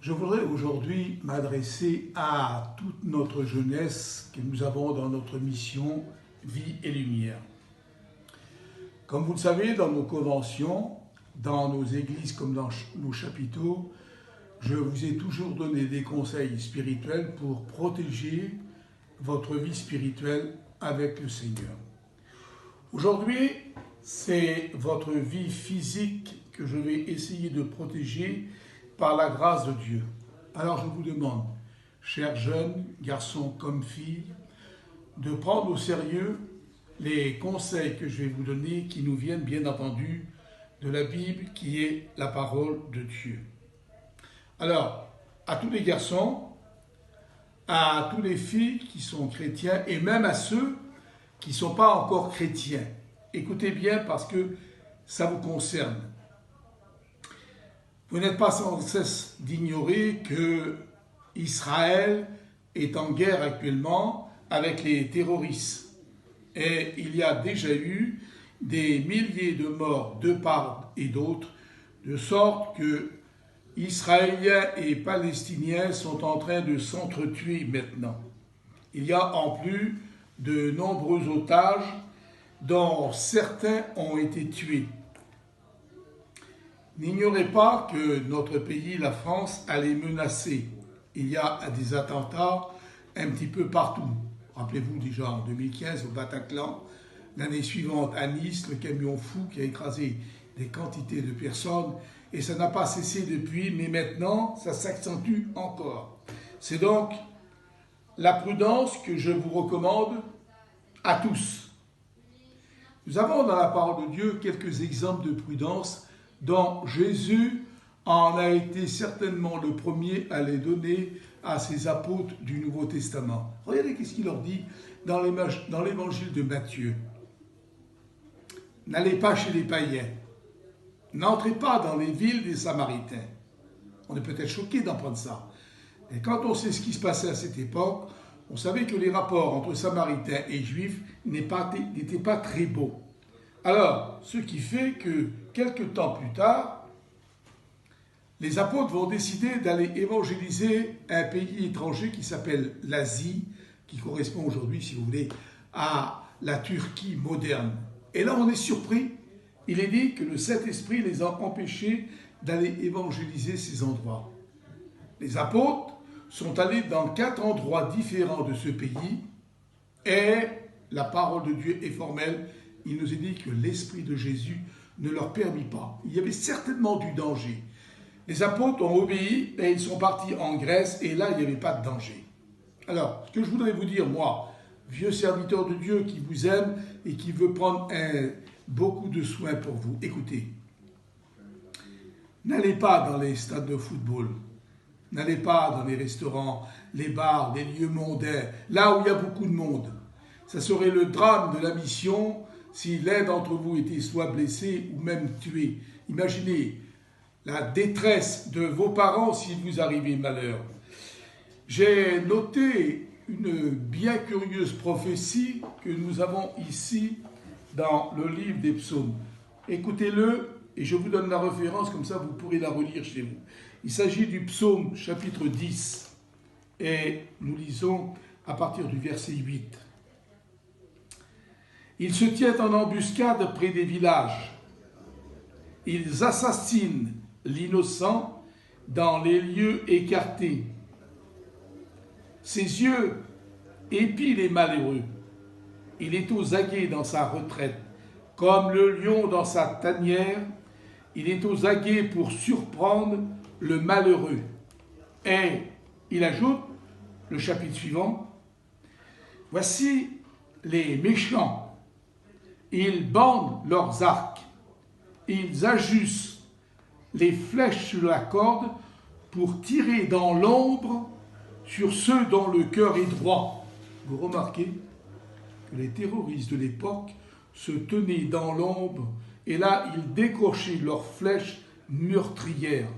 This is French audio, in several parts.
Je voudrais aujourd'hui m'adresser à toute notre jeunesse que nous avons dans notre mission Vie et Lumière. Comme vous le savez, dans nos conventions, dans nos églises comme dans nos chapiteaux, je vous ai toujours donné des conseils spirituels pour protéger votre vie spirituelle avec le Seigneur. Aujourd'hui, c'est votre vie physique que je vais essayer de protéger par la grâce de Dieu. Alors je vous demande, chers jeunes, garçons comme filles, de prendre au sérieux les conseils que je vais vous donner qui nous viennent bien entendu de la Bible qui est la parole de Dieu. Alors, à tous les garçons, à toutes les filles qui sont chrétiens et même à ceux qui ne sont pas encore chrétiens, écoutez bien parce que ça vous concerne. Vous n'êtes pas sans cesse d'ignorer que Israël est en guerre actuellement avec les terroristes. Et il y a déjà eu des milliers de morts de part et d'autre, de sorte que Israéliens et Palestiniens sont en train de s'entretuer maintenant. Il y a en plus de nombreux otages dont certains ont été tués. N'ignorez pas que notre pays, la France, allait menacer. Il y a des attentats un petit peu partout. Rappelez-vous déjà en 2015 au Bataclan, l'année suivante à Nice, le camion fou qui a écrasé des quantités de personnes. Et ça n'a pas cessé depuis, mais maintenant, ça s'accentue encore. C'est donc la prudence que je vous recommande à tous. Nous avons dans la parole de Dieu quelques exemples de prudence dont Jésus en a été certainement le premier à les donner à ses apôtres du Nouveau Testament. Regardez qu'est-ce qu'il leur dit dans l'évangile de Matthieu. N'allez pas chez les païens. N'entrez pas dans les villes des Samaritains. On est peut-être choqué d'apprendre ça. Et quand on sait ce qui se passait à cette époque, on savait que les rapports entre Samaritains et Juifs n'étaient pas très beaux. Alors, ce qui fait que, quelques temps plus tard, les apôtres vont décider d'aller évangéliser un pays étranger qui s'appelle l'Asie, qui correspond aujourd'hui, si vous voulez, à la Turquie moderne. Et là, on est surpris. Il est dit que le Saint-Esprit les a empêchés d'aller évangéliser ces endroits. Les apôtres sont allés dans 4 endroits différents de ce pays et la parole de Dieu est formelle. Il nous est dit que l'Esprit de Jésus ne leur permit pas. Il y avait certainement du danger. Les apôtres ont obéi et ils sont partis en Grèce et là, il n'y avait pas de danger. Alors, ce que je voudrais vous dire, moi, vieux serviteur de Dieu qui vous aime et qui veut prendre beaucoup de soin pour vous, écoutez. N'allez pas dans les stades de football. N'allez pas dans les restaurants, les bars, les lieux mondains, là où il y a beaucoup de monde. Ça serait le drame de la mission si l'un d'entre vous était soit blessé ou même tué. Imaginez la détresse de vos parents si vous arrivez malheur. J'ai noté une bien curieuse prophétie que nous avons ici dans le livre des psaumes. Écoutez-le et je vous donne la référence, comme ça vous pourrez la relire chez vous. Il s'agit du psaume chapitre 10 et nous lisons à partir du verset 8. Ils se tiennent en embuscade près des villages. Ils assassinent l'innocent dans les lieux écartés. Ses yeux épient les malheureux. Il est aux aguets dans sa retraite. Comme le lion dans sa tanière, il est aux aguets pour surprendre le malheureux. Et il ajoute, le chapitre suivant, « Voici les méchants. Ils bandent leurs arcs. Ils ajustent les flèches sur la corde pour tirer dans l'ombre sur ceux dont le cœur est droit. » Vous remarquez que les terroristes de l'époque se tenaient dans l'ombre et là, ils décrochaient leurs flèches meurtrières.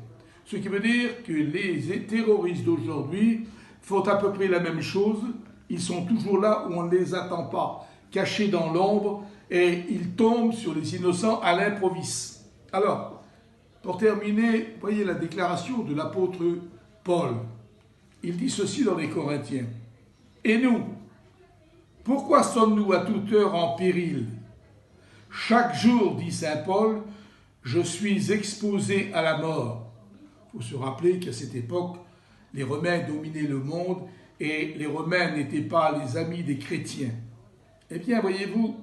Ce qui veut dire que les terroristes d'aujourd'hui font à peu près la même chose. Ils sont toujours là où on ne les attend pas, cachés dans l'ombre, et ils tombent sur les innocents à l'improviste. Alors, pour terminer, voyez la déclaration de l'apôtre Paul, il dit ceci dans les Corinthiens. Et nous, pourquoi sommes-nous à toute heure en péril? Chaque jour, dit saint Paul, je suis exposé à la mort. Il faut se rappeler qu'à cette époque, les Romains dominaient le monde et les Romains n'étaient pas les amis des chrétiens. Eh bien, voyez-vous,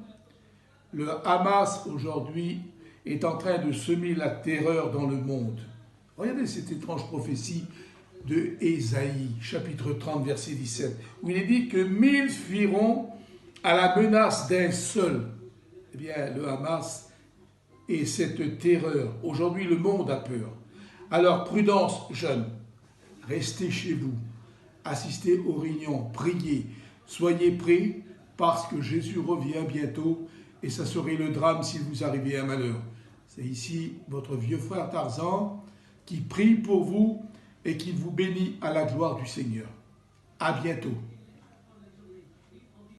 le Hamas aujourd'hui est en train de semer la terreur dans le monde. Regardez cette étrange prophétie de Ésaïe, chapitre 30, verset 17, où il est dit que 1000 fuiront à la menace d'un seul. Eh bien, le Hamas et cette terreur. Aujourd'hui, le monde a peur. Alors, prudence, jeunes, restez chez vous, assistez aux réunions, priez, soyez prêts parce que Jésus revient bientôt et ça serait le drame si vous arrivez à un malheur. C'est ici votre vieux frère Tarzan qui prie pour vous et qui vous bénit à la gloire du Seigneur. À bientôt.